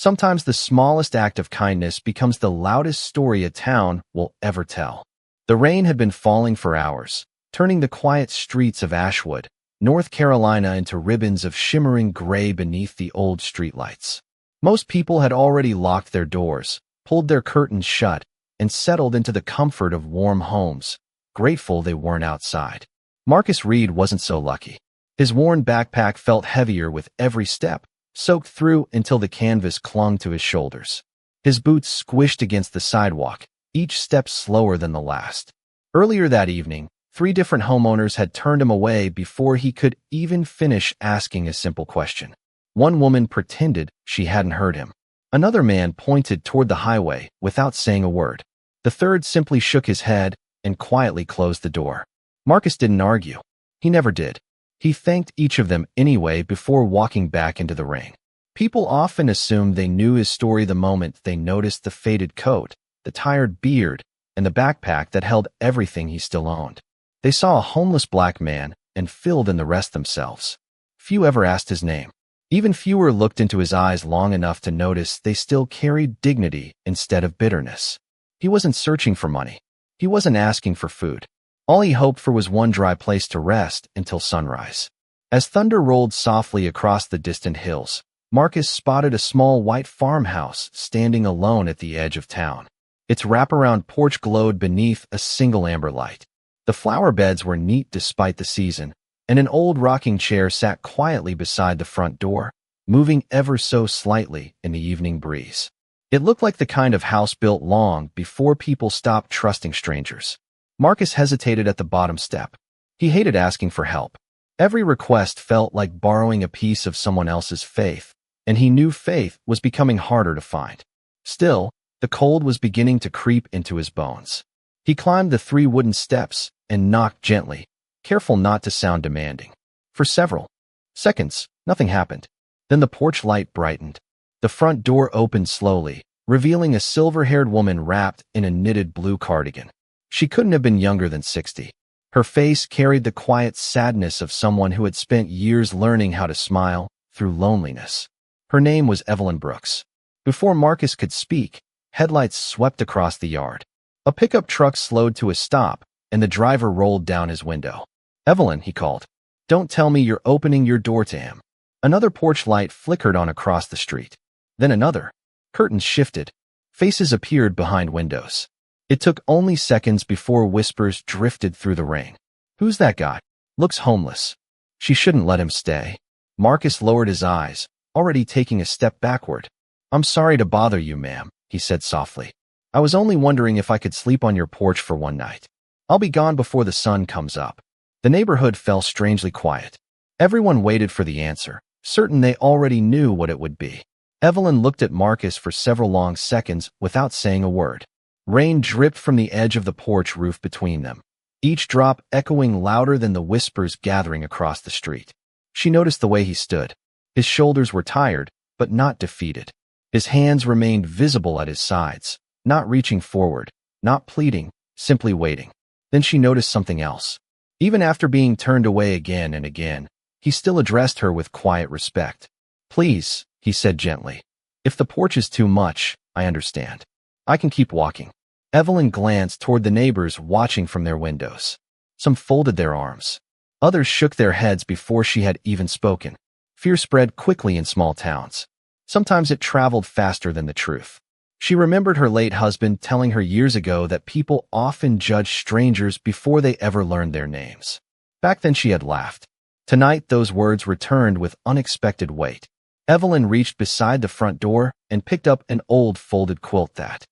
Sometimes the smallest act of kindness becomes the loudest story a town will ever tell. The rain had been falling for hours, turning the quiet streets of Ashwood, North Carolina into ribbons of shimmering gray beneath the old streetlights. Most people had already locked their doors, pulled their curtains shut, and settled into the comfort of warm homes, grateful they weren't outside. Marcus Reed wasn't so lucky. His worn backpack felt heavier with every step, soaked through until the canvas clung to his shoulders. His boots squished against the sidewalk, each step slower than the last. Earlier that evening, 3 different homeowners had turned him away before he could even finish asking a simple question. One woman pretended she hadn't heard him. Another man pointed toward the highway without saying a word. The third simply shook his head and quietly closed the door. Marcus didn't argue. He never did. He thanked each of them anyway before walking back into the rain. People often assumed they knew his story the moment they noticed the faded coat, the tired beard, and the backpack that held everything he still owned. They saw a homeless black man and filled in the rest themselves. Few ever asked his name. Even fewer looked into his eyes long enough to notice they still carried dignity instead of bitterness. He wasn't searching for money. He wasn't asking for food. All he hoped for was one dry place to rest until sunrise. As thunder rolled softly across the distant hills, Marcus spotted a small white farmhouse standing alone at the edge of town. Its wraparound porch glowed beneath a single amber light. The flower beds were neat despite the season, and an old rocking chair sat quietly beside the front door, moving ever so slightly in the evening breeze. It looked like the kind of house built long before people stopped trusting strangers. Marcus hesitated at the bottom step. He hated asking for help. Every request felt like borrowing a piece of someone else's faith, and he knew faith was becoming harder to find. Still, the cold was beginning to creep into his bones. He climbed the 3 wooden steps and knocked gently, careful not to sound demanding. For several seconds, nothing happened. Then the porch light brightened. The front door opened slowly, revealing a silver-haired woman wrapped in a knitted blue cardigan. She couldn't have been younger than 60. Her face carried the quiet sadness of someone who had spent years learning how to smile through loneliness. Her name was Evelyn Brooks. Before Marcus could speak, headlights swept across the yard. A pickup truck slowed to a stop, and the driver rolled down his window. "Evelyn," he called. "Don't tell me you're opening your door to him." Another porch light flickered on across the street. Then another. Curtains shifted. Faces appeared behind windows. It took only seconds before whispers drifted through the rain. "Who's that guy? Looks homeless. She shouldn't let him stay." Marcus lowered his eyes, already taking a step backward. "I'm sorry to bother you, ma'am," he said softly. "I was only wondering if I could sleep on your porch for one night. I'll be gone before the sun comes up." The neighborhood fell strangely quiet. Everyone waited for the answer, certain they already knew what it would be. Evelyn looked at Marcus for several long seconds without saying a word. Rain dripped from the edge of the porch roof between them, each drop echoing louder than the whispers gathering across the street. She noticed the way he stood. His shoulders were tired, but not defeated. His hands remained visible at his sides, not reaching forward, not pleading, simply waiting. Then she noticed something else. Even after being turned away again and again, he still addressed her with quiet respect. "Please," he said gently. "If the porch is too much, I understand. I can keep walking." Evelyn glanced toward the neighbors watching from their windows. Some folded their arms. Others shook their heads before she had even spoken. Fear spread quickly in small towns. Sometimes it traveled faster than the truth. She remembered her late husband telling her years ago that people often judge strangers before they ever learned their names. Back then she had laughed. Tonight those words returned with unexpected weight. Evelyn reached beside the front door and picked up an old folded quilt that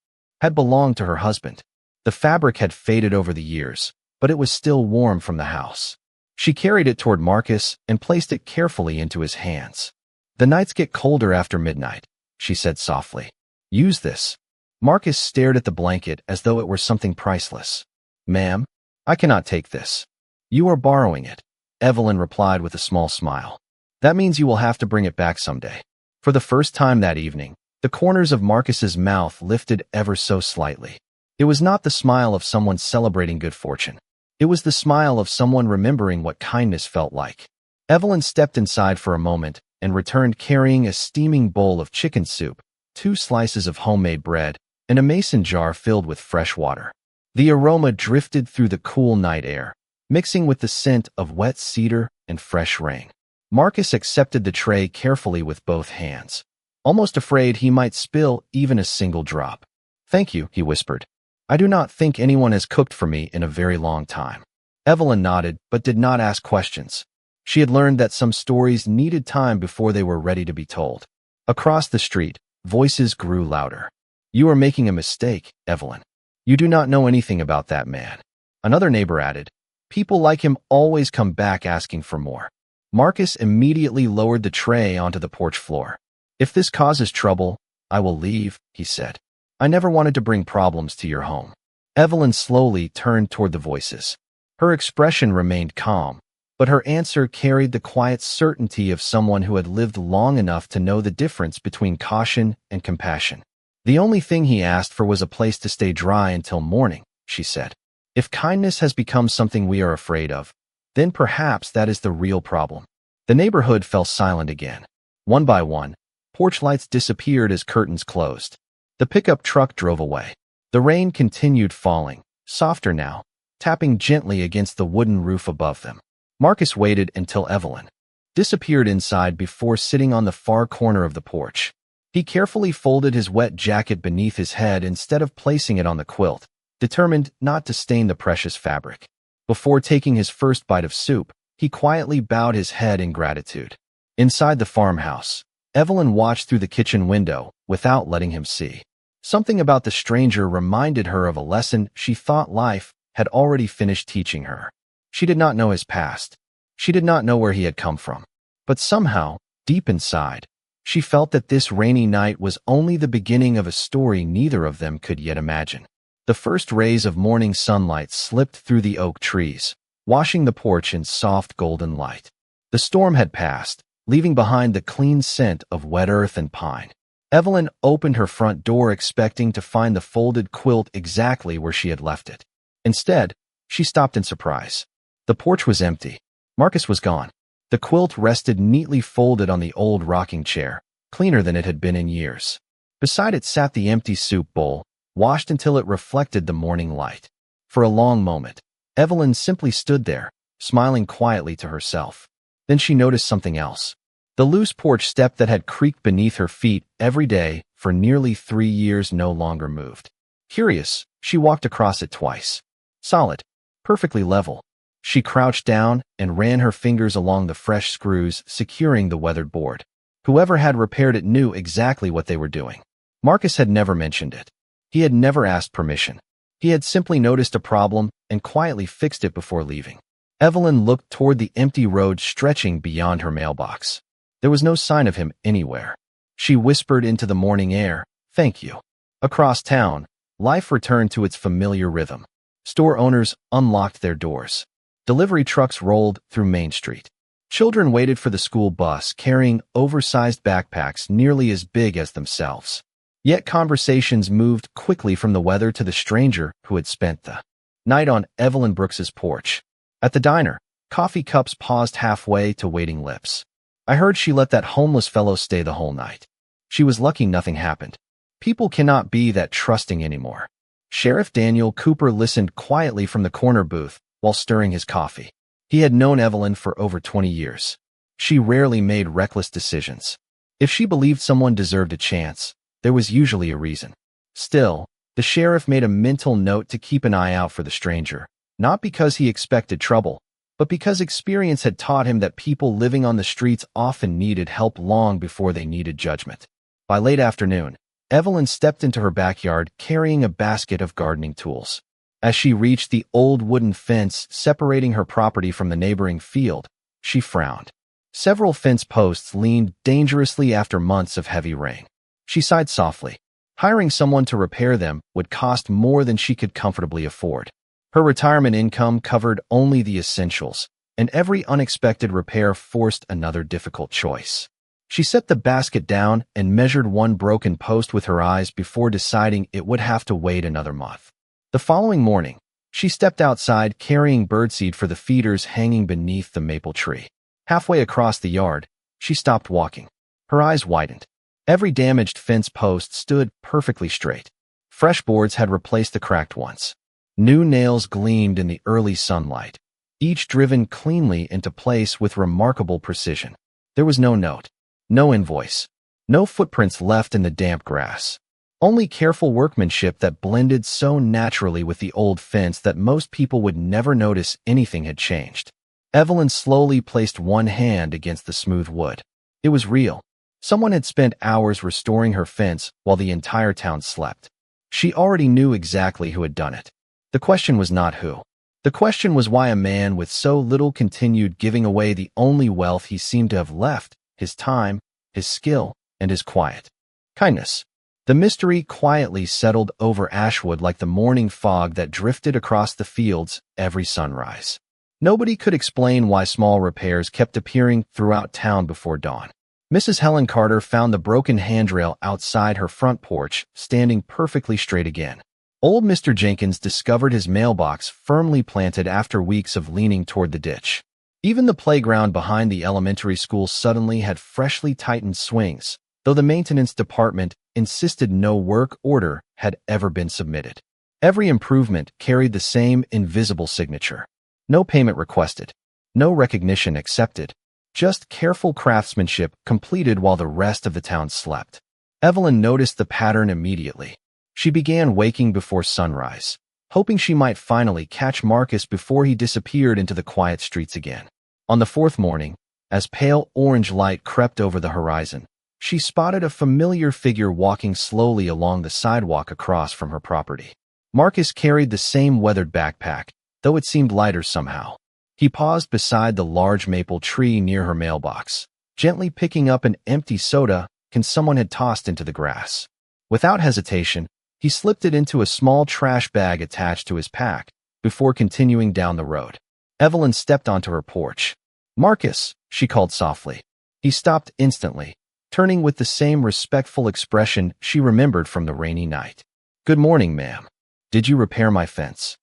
had belonged to her husband. The fabric had faded over the years, but it was still warm from the house. She carried it toward Marcus and placed it carefully into his hands. "The nights get colder after midnight," she said softly. "Use this." Marcus stared at the blanket as though it were something priceless. "Ma'am, I cannot take this." "You are borrowing it," Evelyn replied with a small smile. "That means you will have to bring it back someday." For the first time that evening, the corners of Marcus's mouth lifted ever so slightly. It was not the smile of someone celebrating good fortune. It was the smile of someone remembering what kindness felt like. Evelyn stepped inside for a moment and returned carrying a steaming bowl of chicken soup, 2 slices of homemade bread, and a mason jar filled with fresh water. The aroma drifted through the cool night air, mixing with the scent of wet cedar and fresh rain. Marcus accepted the tray carefully with both hands, almost afraid he might spill even a single drop. "Thank you," he whispered. "I do not think anyone has cooked for me in a very long time." Evelyn nodded, but did not ask questions. She had learned that some stories needed time before they were ready to be told. Across the street, voices grew louder. "You are making a mistake, Evelyn. You do not know anything about that man." Another neighbor added, "People like him always come back asking for more." Marcus immediately lowered the tray onto the porch floor. "If this causes trouble, I will leave," he said. "I never wanted to bring problems to your home." Evelyn slowly turned toward the voices. Her expression remained calm, but her answer carried the quiet certainty of someone who had lived long enough to know the difference between caution and compassion. "The only thing he asked for was a place to stay dry until morning," she said. "If kindness has become something we are afraid of, then perhaps that is the real problem." The neighborhood fell silent again. One by one, porch lights disappeared as curtains closed. The pickup truck drove away. The rain continued falling, softer now, tapping gently against the wooden roof above them. Marcus waited until Evelyn disappeared inside before sitting on the far corner of the porch. He carefully folded his wet jacket beneath his head instead of placing it on the quilt, determined not to stain the precious fabric. Before taking his first bite of soup, he quietly bowed his head in gratitude. Inside the farmhouse, Evelyn watched through the kitchen window without letting him see. Something about the stranger reminded her of a lesson she thought life had already finished teaching her. She did not know his past. She did not know where he had come from. But somehow, deep inside, she felt that this rainy night was only the beginning of a story neither of them could yet imagine. The first rays of morning sunlight slipped through the oak trees, washing the porch in soft golden light. The storm had passed, leaving behind the clean scent of wet earth and pine. Evelyn opened her front door expecting to find the folded quilt exactly where she had left it. Instead, she stopped in surprise. The porch was empty. Marcus was gone. The quilt rested neatly folded on the old rocking chair, cleaner than it had been in years. Beside it sat the empty soup bowl, washed until it reflected the morning light. For a long moment, Evelyn simply stood there, smiling quietly to herself. Then she noticed something else. The loose porch step that had creaked beneath her feet every day for nearly 3 years no longer moved. Curious, she walked across it twice. Solid, perfectly level. She crouched down and ran her fingers along the fresh screws securing the weathered board. Whoever had repaired it knew exactly what they were doing. Marcus had never mentioned it. He had never asked permission. He had simply noticed a problem and quietly fixed it before leaving. Evelyn looked toward the empty road stretching beyond her mailbox. There was no sign of him anywhere. She whispered into the morning air, "Thank you." Across town, life returned to its familiar rhythm. Store owners unlocked their doors. Delivery trucks rolled through Main Street. Children waited for the school bus carrying oversized backpacks nearly as big as themselves. Yet conversations moved quickly from the weather to the stranger who had spent the night on Evelyn Brooks's porch. At the diner, coffee cups paused halfway to waiting lips. "I heard she let that homeless fellow stay the whole night. She was lucky nothing happened. People cannot be that trusting anymore." Sheriff Daniel Cooper listened quietly from the corner booth while stirring his coffee. He had known Evelyn for over 20 years. She rarely made reckless decisions. If she believed someone deserved a chance, there was usually a reason. Still, the sheriff made a mental note to keep an eye out for the stranger, not because he expected trouble, but because experience had taught him that people living on the streets often needed help long before they needed judgment. By late afternoon, Evelyn stepped into her backyard carrying a basket of gardening tools. As she reached the old wooden fence separating her property from the neighboring field, she frowned. Several fence posts leaned dangerously after months of heavy rain. She sighed softly. Hiring someone to repair them would cost more than she could comfortably afford. Her retirement income covered only the essentials, and every unexpected repair forced another difficult choice. She set the basket down and measured one broken post with her eyes before deciding it would have to wait another month. The following morning, she stepped outside carrying birdseed for the feeders hanging beneath the maple tree. Halfway across the yard, she stopped walking. Her eyes widened. Every damaged fence post stood perfectly straight. Fresh boards had replaced the cracked ones. New nails gleamed in the early sunlight, each driven cleanly into place with remarkable precision. There was no note, no invoice, no footprints left in the damp grass. Only careful workmanship that blended so naturally with the old fence that most people would never notice anything had changed. Evelyn slowly placed one hand against the smooth wood. It was real. Someone had spent hours restoring her fence while the entire town slept. She already knew exactly who had done it. The question was not who. The question was why a man with so little continued giving away the only wealth he seemed to have left: his time, his skill, and his quiet kindness. The mystery quietly settled over Ashwood like the morning fog that drifted across the fields every sunrise. Nobody could explain why small repairs kept appearing throughout town before dawn. Mrs. Helen Carter found the broken handrail outside her front porch standing perfectly straight again. Old Mr. Jenkins discovered his mailbox firmly planted after weeks of leaning toward the ditch. Even the playground behind the elementary school suddenly had freshly tightened swings, though the maintenance department insisted no work order had ever been submitted. Every improvement carried the same invisible signature. No payment requested, no recognition accepted, just careful craftsmanship completed while the rest of the town slept. Evelyn noticed the pattern immediately. She began waking before sunrise, hoping she might finally catch Marcus before he disappeared into the quiet streets again. On the fourth morning, as pale orange light crept over the horizon, she spotted a familiar figure walking slowly along the sidewalk across from her property. Marcus carried the same weathered backpack, though it seemed lighter somehow. He paused beside the large maple tree near her mailbox, gently picking up an empty soda can someone had tossed into the grass. Without hesitation, he slipped it into a small trash bag attached to his pack before continuing down the road. Evelyn stepped onto her porch. "Marcus," she called softly. He stopped instantly, turning with the same respectful expression she remembered from the rainy night. "Good morning, ma'am. Did you repair my fence?"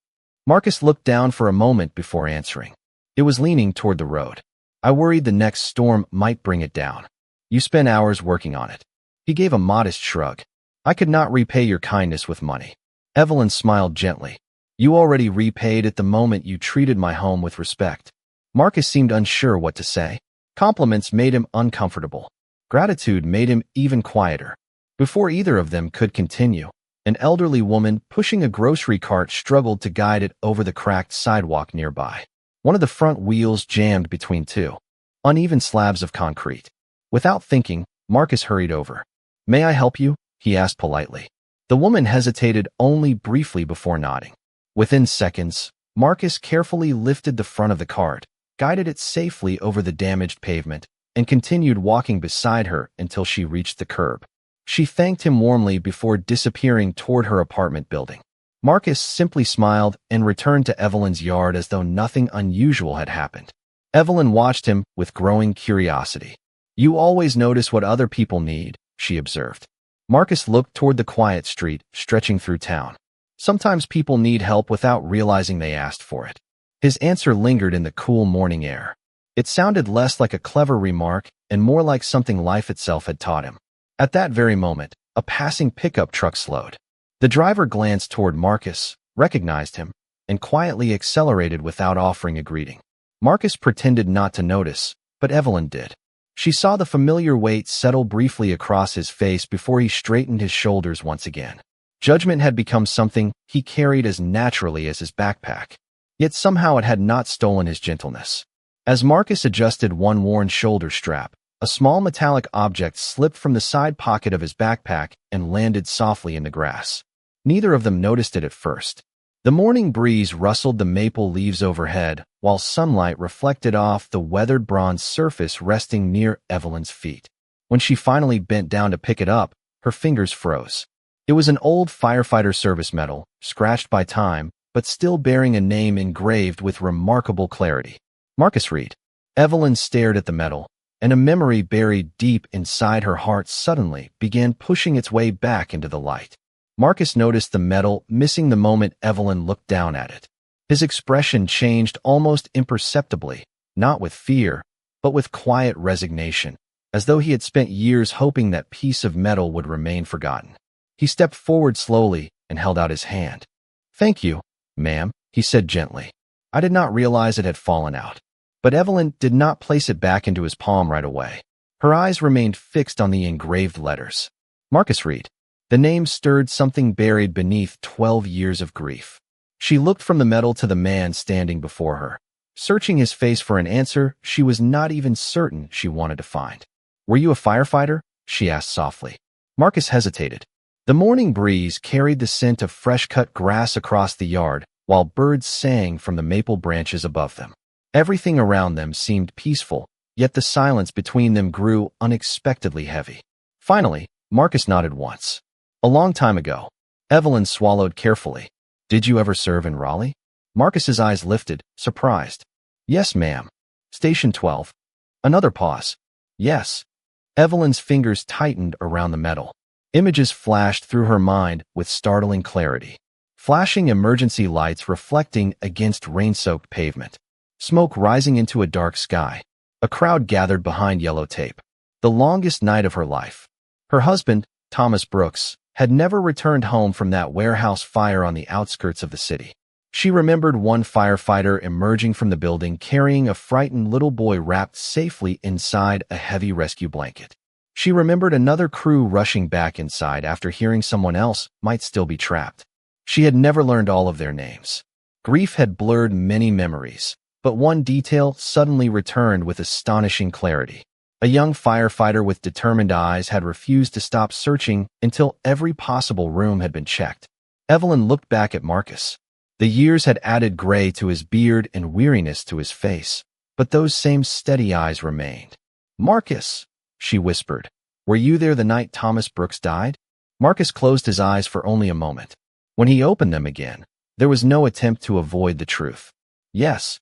Marcus looked down for a moment before answering. It was leaning toward the road. "I worried the next storm might bring it down. You spent hours working on it." He gave a modest shrug. "I could not repay your kindness with money." Evelyn smiled gently. "You already repaid it the moment you treated my home with respect." Marcus seemed unsure what to say. Compliments made him uncomfortable. Gratitude made him even quieter. Before either of them could continue, an elderly woman pushing a grocery cart struggled to guide it over the cracked sidewalk nearby. One of the front wheels jammed between two uneven slabs of concrete. Without thinking, Marcus hurried over. "May I help you?" he asked politely. The woman hesitated only briefly before nodding. Within seconds, Marcus carefully lifted the front of the cart, guided it safely over the damaged pavement, and continued walking beside her until she reached the curb. She thanked him warmly before disappearing toward her apartment building. Marcus simply smiled and returned to Evelyn's yard as though nothing unusual had happened. Evelyn watched him with growing curiosity. "You always notice what other people need," she observed. Marcus looked toward the quiet street stretching through town. "Sometimes people need help without realizing they asked for it." His answer lingered in the cool morning air. It sounded less like a clever remark and more like something life itself had taught him. At that very moment, a passing pickup truck slowed. The driver glanced toward Marcus, recognized him, and quietly accelerated without offering a greeting. Marcus pretended not to notice, but Evelyn did. She saw the familiar weight settle briefly across his face before he straightened his shoulders once again. Judgment had become something he carried as naturally as his backpack. Yet somehow it had not stolen his gentleness. As Marcus adjusted one worn shoulder strap, a small metallic object slipped from the side pocket of his backpack and landed softly in the grass. Neither of them noticed it at first. The morning breeze rustled the maple leaves overhead, while sunlight reflected off the weathered bronze surface resting near Evelyn's feet. When she finally bent down to pick it up, her fingers froze. It was an old firefighter service medal, scratched by time, but still bearing a name engraved with remarkable clarity. Marcus Reed. Evelyn stared at the medal, and a memory buried deep inside her heart suddenly began pushing its way back into the light. Marcus noticed the medal missing the moment Evelyn looked down at it. His expression changed almost imperceptibly, not with fear, but with quiet resignation. as though he had spent years hoping that piece of metal would remain forgotten. He stepped forward slowly and held out his hand. "Thank you, ma'am," he said gently. "I did not realize it had fallen out." But Evelyn did not place it back into his palm right away. Her eyes remained fixed on the engraved letters. Marcus Reed. The name stirred something buried beneath 12 years of grief. She looked from the metal to the man standing before her. Searching his face for an answer she was not even certain she wanted to find. "Were you a firefighter?" she asked softly. Marcus hesitated. The morning breeze carried the scent of fresh-cut grass across the yard, while birds sang from the maple branches above them. Everything around them seemed peaceful, yet the silence between them grew unexpectedly heavy. Finally, Marcus nodded once. "A long time ago." Evelyn swallowed carefully. "Did you ever serve in Raleigh?" Marcus's eyes lifted, surprised. "Yes, ma'am." "Station 12. Another pause. "Yes." Evelyn's fingers tightened around the metal. Images flashed through her mind with startling clarity. Flashing emergency lights reflecting against rain-soaked pavement. Smoke rising into a dark sky. A crowd gathered behind yellow tape. The longest night of her life. Her husband, Thomas Brooks, had never returned home from that warehouse fire on the outskirts of the city. She remembered one firefighter emerging from the building carrying a frightened little boy wrapped safely inside a heavy rescue blanket. She remembered another crew rushing back inside after hearing someone else might still be trapped. She had never learned all of their names. Grief had blurred many memories, but one detail suddenly returned with astonishing clarity. A young firefighter with determined eyes had refused to stop searching until every possible room had been checked. Evelyn looked back at Marcus. The years had added gray to his beard and weariness to his face, but those same steady eyes remained. "Marcus," she whispered, "were you there the night Thomas Brooks died?" Marcus closed his eyes for only a moment. When he opened them again, there was no attempt to avoid the truth. "Yes."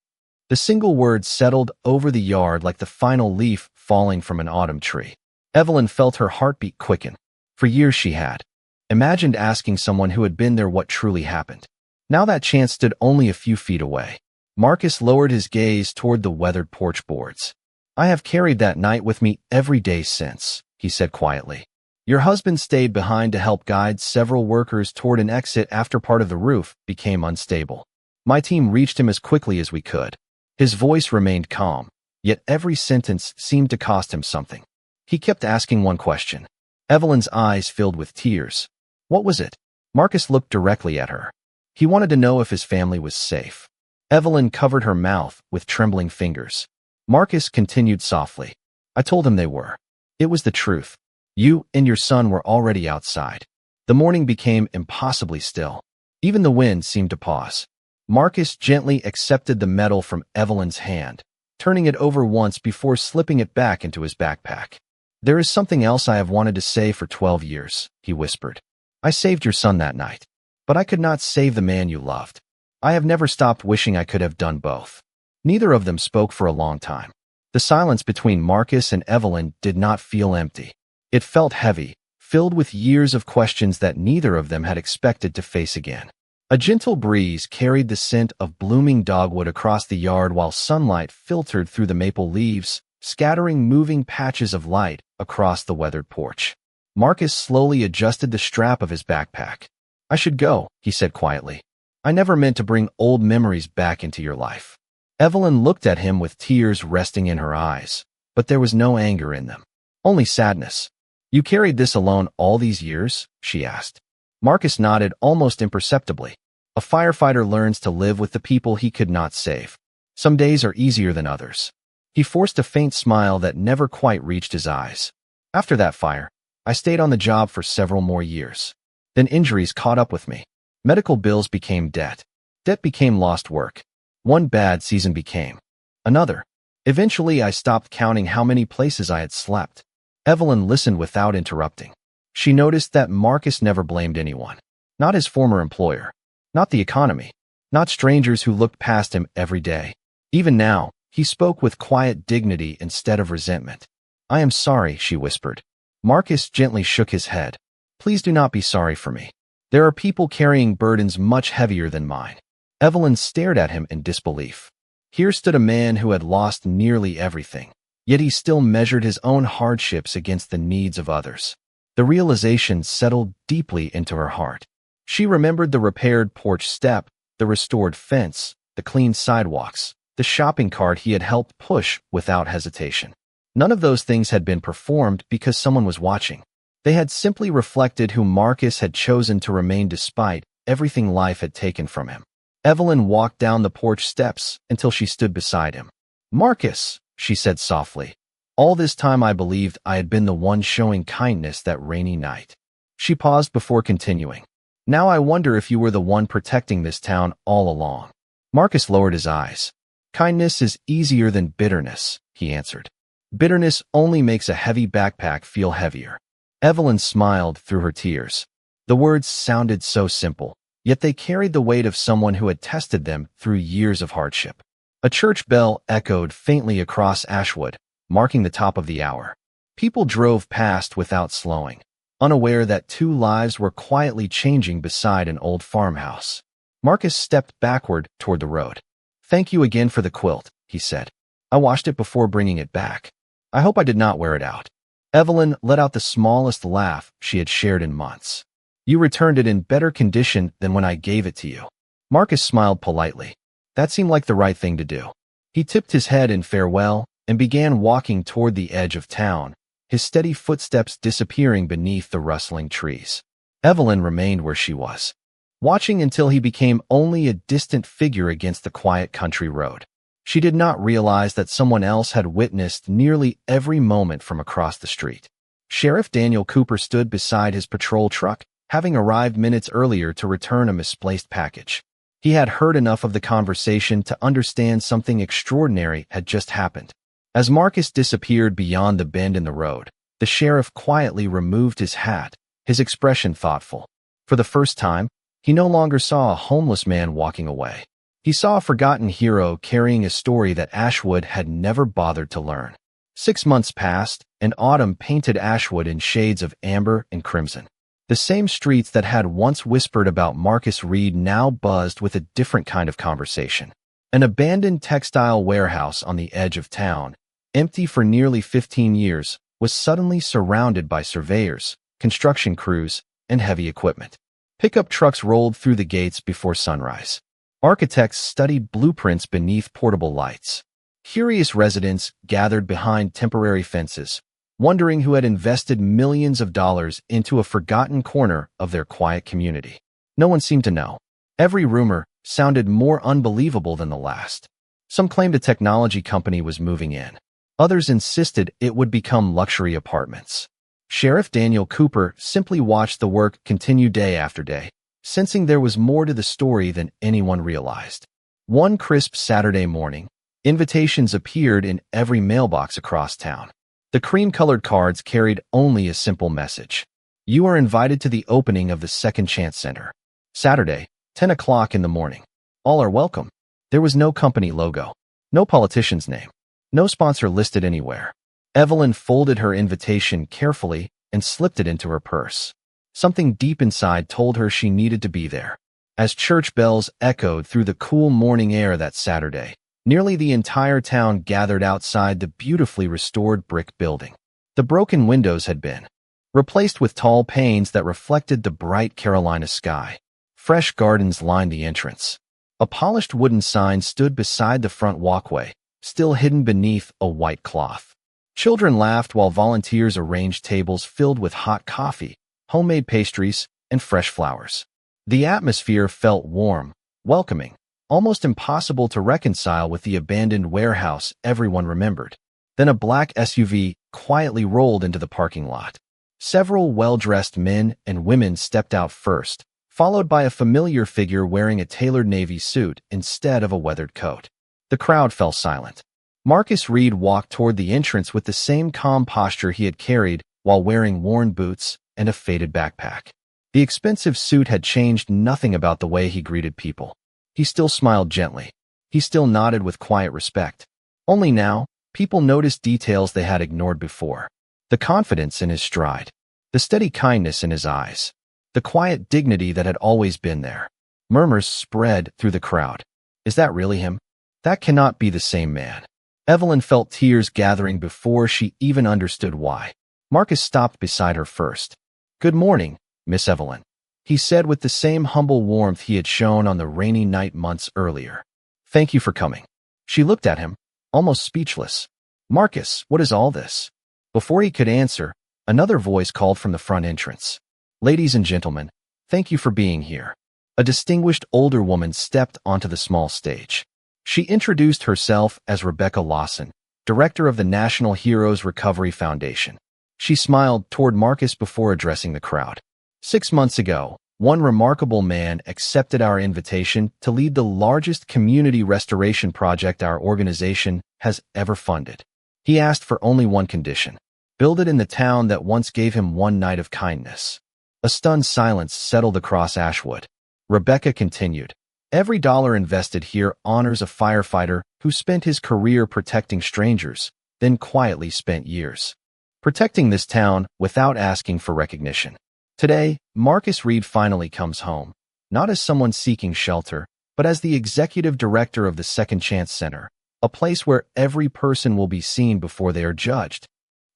The single word settled over the yard like the final leaf falling from an autumn tree. Evelyn felt her heartbeat quicken. For years she had imagined asking someone who had been there what truly happened. Now that chance stood only a few feet away. Marcus lowered his gaze toward the weathered porch boards. "I have carried that night with me every day since," he said quietly. "Your husband stayed behind to help guide several workers toward an exit after part of the roof became unstable. My team reached him as quickly as we could." His voice remained calm, yet every sentence seemed to cost him something. He kept asking one question. Evelyn's eyes filled with tears. "What was it?" Marcus looked directly at her. He wanted to know if his family was safe. Evelyn covered her mouth with trembling fingers. Marcus continued softly. "I told him they were. It was the truth. You and your son were already outside." The morning became impossibly still. Even the wind seemed to pause. Marcus gently accepted the metal from Evelyn's hand, turning it over once before slipping it back into his backpack. "There is something else I have wanted to say for 12 years, he whispered. "I saved your son that night, but I could not save the man you loved. I have never stopped wishing I could have done both." Neither of them spoke for a long time. The silence between Marcus and Evelyn did not feel empty. It felt heavy, filled with years of questions that neither of them had expected to face again. A gentle breeze carried the scent of blooming dogwood across the yard while sunlight filtered through the maple leaves, scattering moving patches of light across the weathered porch. Marcus slowly adjusted the strap of his backpack. "I should go," he said quietly. "I never meant to bring old memories back into your life." Evelyn looked at him with tears resting in her eyes, but there was no anger in them, only sadness. "You carried this alone all these years?" she asked. Marcus nodded almost imperceptibly. A firefighter learns to live with the people he could not save. Some days are easier than others. He forced a faint smile that never quite reached his eyes. "After that fire, I stayed on the job for several more years. Then injuries caught up with me. Medical bills became debt. Debt became lost work. One bad season became another. Eventually, I stopped counting how many places I had slept." Evelyn listened without interrupting. She noticed that Marcus never blamed anyone. Not his former employer. Not the economy. Not strangers who looked past him every day. Even now, he spoke with quiet dignity instead of resentment. "I am sorry," she whispered. Marcus gently shook his head. "Please do not be sorry for me. There are people carrying burdens much heavier than mine." Evelyn stared at him in disbelief. Here stood a man who had lost nearly everything, yet he still measured his own hardships against the needs of others. The realization settled deeply into her heart. She remembered the repaired porch step, the restored fence, the clean sidewalks, the shopping cart he had helped push without hesitation. None of those things had been performed because someone was watching. They had simply reflected who Marcus had chosen to remain despite everything life had taken from him. Evelyn walked down the porch steps until she stood beside him. "Marcus," she said softly, "all this time I believed I had been the one showing kindness that rainy night." She paused before continuing. "Now I wonder if you were the one protecting this town all along." Marcus lowered his eyes. "Kindness is easier than bitterness," he answered. "Bitterness only makes a heavy backpack feel heavier." Evelyn smiled through her tears. The words sounded so simple, yet they carried the weight of someone who had tested them through years of hardship. A church bell echoed faintly across Ashwood, marking the top of the hour. People drove past without slowing, unaware that two lives were quietly changing beside an old farmhouse. Marcus stepped backward toward the road. "Thank you again for the quilt," he said. "I washed it before bringing it back. I hope I did not wear it out." Evelyn let out the smallest laugh she had shared in months. "You returned it in better condition than when I gave it to you." Marcus smiled politely. That seemed like the right thing to do. He tipped his head in farewell and began walking toward the edge of town, his steady footsteps disappearing beneath the rustling trees. Evelyn remained where she was, watching until he became only a distant figure against the quiet country road. She did not realize that someone else had witnessed nearly every moment from across the street. Sheriff Daniel Cooper stood beside his patrol truck, having arrived minutes earlier to return a misplaced package. He had heard enough of the conversation to understand something extraordinary had just happened. As Marcus disappeared beyond the bend in the road, the sheriff quietly removed his hat, his expression thoughtful. For the first time, he no longer saw a homeless man walking away. He saw a forgotten hero carrying a story that Ashwood had never bothered to learn. 6 months passed, and autumn painted Ashwood in shades of amber and crimson. The same streets that had once whispered about Marcus Reed now buzzed with a different kind of conversation. An abandoned textile warehouse on the edge of town, empty for nearly 15 years, was suddenly surrounded by surveyors, construction crews, and heavy equipment. Pickup trucks rolled through the gates before sunrise. Architects studied blueprints beneath portable lights. Curious residents gathered behind temporary fences, wondering who had invested millions of dollars into a forgotten corner of their quiet community. No one seemed to know. Every rumor sounded more unbelievable than the last. Some claimed a technology company was moving in. Others insisted it would become luxury apartments. Sheriff Daniel Cooper simply watched the work continue day after day, sensing there was more to the story than anyone realized. One crisp Saturday morning, invitations appeared in every mailbox across town. The cream-colored cards carried only a simple message. "You are invited to the opening of the Second Chance Center. Saturday, 10 o'clock in the morning. All are welcome." There was no company logo, no politician's name, no sponsor listed anywhere. Evelyn folded her invitation carefully and slipped it into her purse. Something deep inside told her she needed to be there. As church bells echoed through the cool morning air that Saturday, nearly the entire town gathered outside the beautifully restored brick building. The broken windows had been replaced with tall panes that reflected the bright Carolina sky. Fresh gardens lined the entrance. A polished wooden sign stood beside the front walkway, still hidden beneath a white cloth. Children laughed while volunteers arranged tables filled with hot coffee, homemade pastries, and fresh flowers. The atmosphere felt warm, welcoming, almost impossible to reconcile with the abandoned warehouse everyone remembered. Then a black SUV quietly rolled into the parking lot. Several well-dressed men and women stepped out first, followed by a familiar figure wearing a tailored navy suit instead of a weathered coat. The crowd fell silent. Marcus Reed walked toward the entrance with the same calm posture he had carried while wearing worn boots and a faded backpack. The expensive suit had changed nothing about the way he greeted people. He still smiled gently. He still nodded with quiet respect. Only now, people noticed details they had ignored before. The confidence in his stride. The steady kindness in his eyes. The quiet dignity that had always been there. Murmurs spread through the crowd. "Is that really him? That cannot be the same man." Evelyn felt tears gathering before she even understood why. Marcus stopped beside her first. "Good morning, Miss Evelyn," he said with the same humble warmth he had shown on the rainy night months earlier. "Thank you for coming." She looked at him, almost speechless. "Marcus, what is all this?" Before he could answer, another voice called from the front entrance. "Ladies and gentlemen, thank you for being here." A distinguished older woman stepped onto the small stage. She introduced herself as Rebecca Lawson, director of the National Heroes Recovery Foundation. She smiled toward Marcus before addressing the crowd. 6 months ago, one remarkable man accepted our invitation to lead the largest community restoration project our organization has ever funded. He asked for only one condition: build it in the town that once gave him one night of kindness. A stunned silence settled across Ashwood. Rebecca continued, "Every dollar invested here honors a firefighter who spent his career protecting strangers, then quietly spent years protecting this town without asking for recognition." Today, Marcus Reed finally comes home, not as someone seeking shelter, but as the executive director of the Second Chance Center, a place where every person will be seen before they are judged.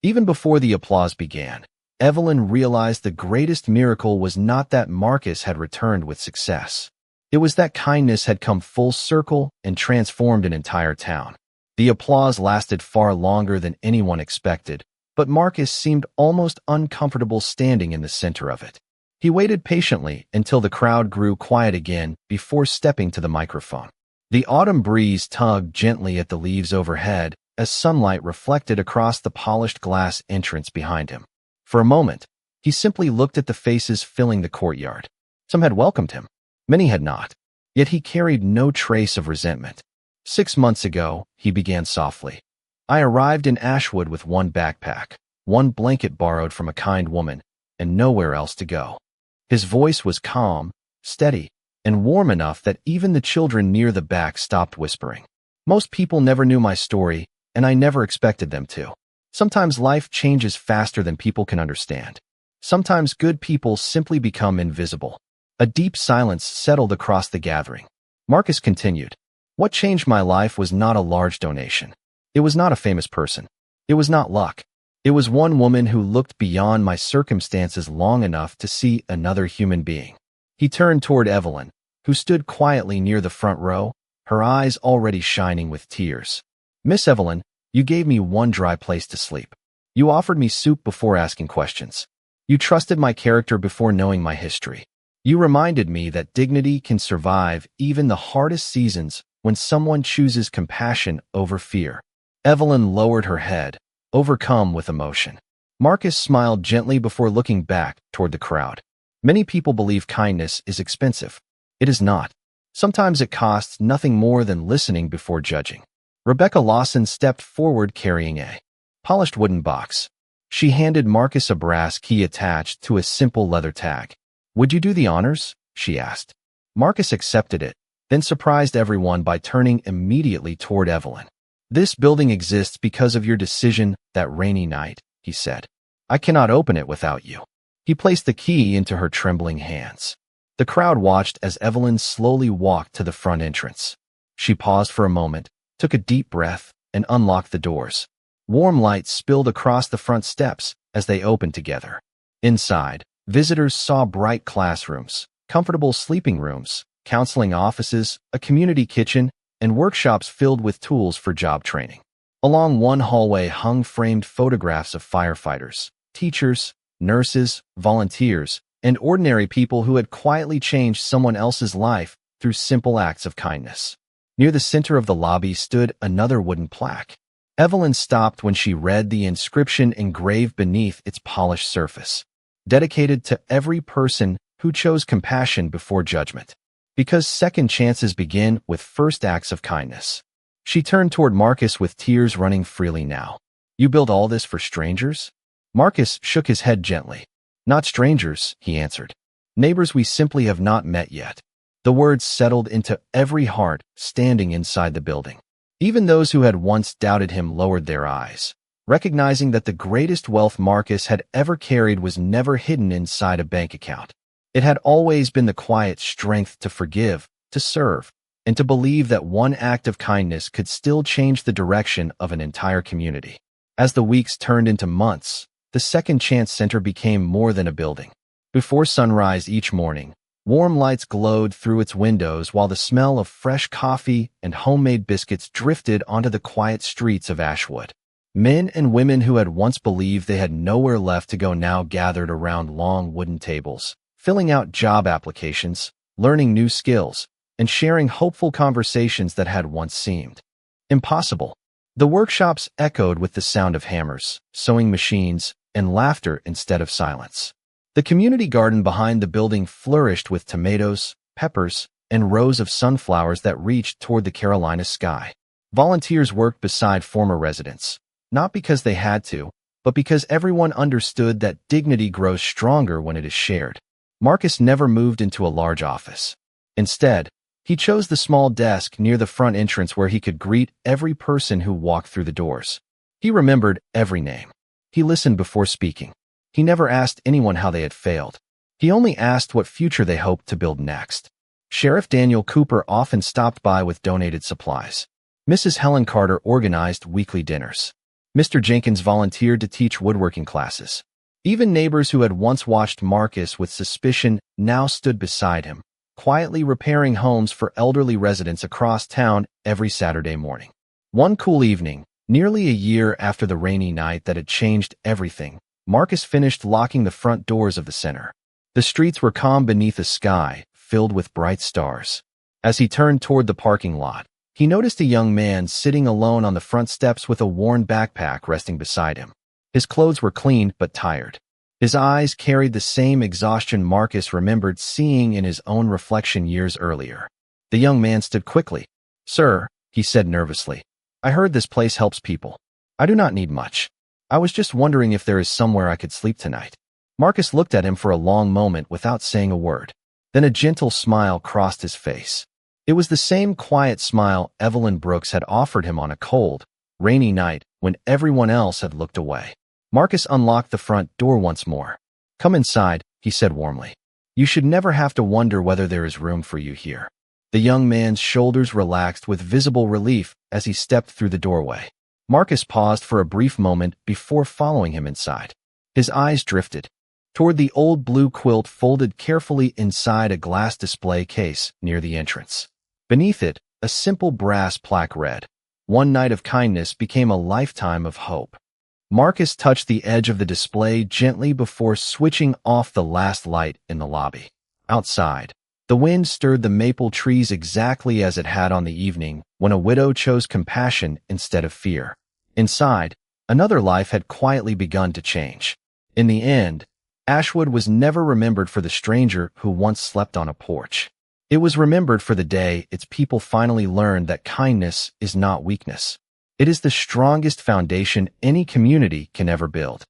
Even before the applause began, Evelyn realized the greatest miracle was not that Marcus had returned with success. It was that kindness had come full circle and transformed an entire town. The applause lasted far longer than anyone expected, but Marcus seemed almost uncomfortable standing in the center of it. He waited patiently until the crowd grew quiet again before stepping to the microphone. The autumn breeze tugged gently at the leaves overhead as sunlight reflected across the polished glass entrance behind him. For a moment, he simply looked at the faces filling the courtyard. Some had welcomed him. Many had not. Yet he carried no trace of resentment. 6 months ago, he began softly. "I arrived in Ashwood with one backpack, one blanket borrowed from a kind woman, and nowhere else to go." His voice was calm, steady, and warm enough that even the children near the back stopped whispering. "Most people never knew my story, and I never expected them to. Sometimes life changes faster than people can understand. Sometimes good people simply become invisible." A deep silence settled across the gathering. Marcus continued, "What changed my life was not a large donation. It was not a famous person. It was not luck. It was one woman who looked beyond my circumstances long enough to see another human being." He turned toward Evelyn, who stood quietly near the front row, her eyes already shining with tears. "Miss Evelyn, you gave me one dry place to sleep. You offered me soup before asking questions. You trusted my character before knowing my history. You reminded me that dignity can survive even the hardest seasons when someone chooses compassion over fear." Evelyn lowered her head, overcome with emotion. Marcus smiled gently before looking back toward the crowd. "Many people believe kindness is expensive. It is not. Sometimes it costs nothing more than listening before judging." Rebecca Lawson stepped forward carrying a polished wooden box. She handed Marcus a brass key attached to a simple leather tag. "Would you do the honors?" she asked. Marcus accepted it, then surprised everyone by turning immediately toward Evelyn. "This building exists because of your decision that rainy night," he said. "I cannot open it without you." He placed the key into her trembling hands. The crowd watched as Evelyn slowly walked to the front entrance. She paused for a moment, took a deep breath, and unlocked the doors. Warm light spilled across the front steps as they opened together. Inside, visitors saw bright classrooms, comfortable sleeping rooms, counseling offices, a community kitchen, and workshops filled with tools for job training. Along one hallway hung framed photographs of firefighters, teachers, nurses, volunteers, and ordinary people who had quietly changed someone else's life through simple acts of kindness. Near the center of the lobby stood another wooden plaque. Evelyn stopped when she read the inscription engraved beneath its polished surface. "Dedicated to every person who chose compassion before judgment. Because second chances begin with first acts of kindness." She turned toward Marcus with tears running freely now. "You built all this for strangers?" Marcus shook his head gently. "Not strangers," he answered. "Neighbors we simply have not met yet." The words settled into every heart standing inside the building. Even those who had once doubted him lowered their eyes, recognizing that the greatest wealth Marcus had ever carried was never hidden inside a bank account. It had always been the quiet strength to forgive, to serve, and to believe that one act of kindness could still change the direction of an entire community. As the weeks turned into months, the Second Chance Center became more than a building. Before sunrise each morning, warm lights glowed through its windows while the smell of fresh coffee and homemade biscuits drifted onto the quiet streets of Ashwood. Men and women who had once believed they had nowhere left to go now gathered around long wooden tables, filling out job applications, learning new skills, and sharing hopeful conversations that had once seemed impossible. The workshops echoed with the sound of hammers, sewing machines, and laughter instead of silence. The community garden behind the building flourished with tomatoes, peppers, and rows of sunflowers that reached toward the Carolina sky. Volunteers worked beside former residents, not because they had to, but because everyone understood that dignity grows stronger when it is shared. Marcus never moved into a large office. Instead, he chose the small desk near the front entrance where he could greet every person who walked through the doors. He remembered every name. He listened before speaking. He never asked anyone how they had failed. He only asked what future they hoped to build next. Sheriff Daniel Cooper often stopped by with donated supplies. Mrs. Helen Carter organized weekly dinners. Mr. Jenkins volunteered to teach woodworking classes. Even neighbors who had once watched Marcus with suspicion now stood beside him, quietly repairing homes for elderly residents across town every Saturday morning. One cool evening, nearly a year after the rainy night that had changed everything, Marcus finished locking the front doors of the center. The streets were calm beneath a sky filled with bright stars. As he turned toward the parking lot, he noticed a young man sitting alone on the front steps with a worn backpack resting beside him. His clothes were clean but tired. His eyes carried the same exhaustion Marcus remembered seeing in his own reflection years earlier. The young man stood quickly. "Sir," he said nervously, "I heard this place helps people. I do not need much. I was just wondering if there is somewhere I could sleep tonight." Marcus looked at him for a long moment without saying a word. Then a gentle smile crossed his face. It was the same quiet smile Evelyn Brooks had offered him on a cold, rainy night when everyone else had looked away. Marcus unlocked the front door once more. "Come inside," he said warmly. "You should never have to wonder whether there is room for you here." The young man's shoulders relaxed with visible relief as he stepped through the doorway. Marcus paused for a brief moment before following him inside. His eyes drifted toward the old blue quilt folded carefully inside a glass display case near the entrance. Beneath it, a simple brass plaque read, "One night of kindness became a lifetime of hope." Marcus touched the edge of the display gently before switching off the last light in the lobby. Outside, the wind stirred the maple trees exactly as it had on the evening when a widow chose compassion instead of fear. Inside, another life had quietly begun to change. In the end, Ashwood was never remembered for the stranger who once slept on a porch. It was remembered for the day its people finally learned that kindness is not weakness. It is the strongest foundation any community can ever build.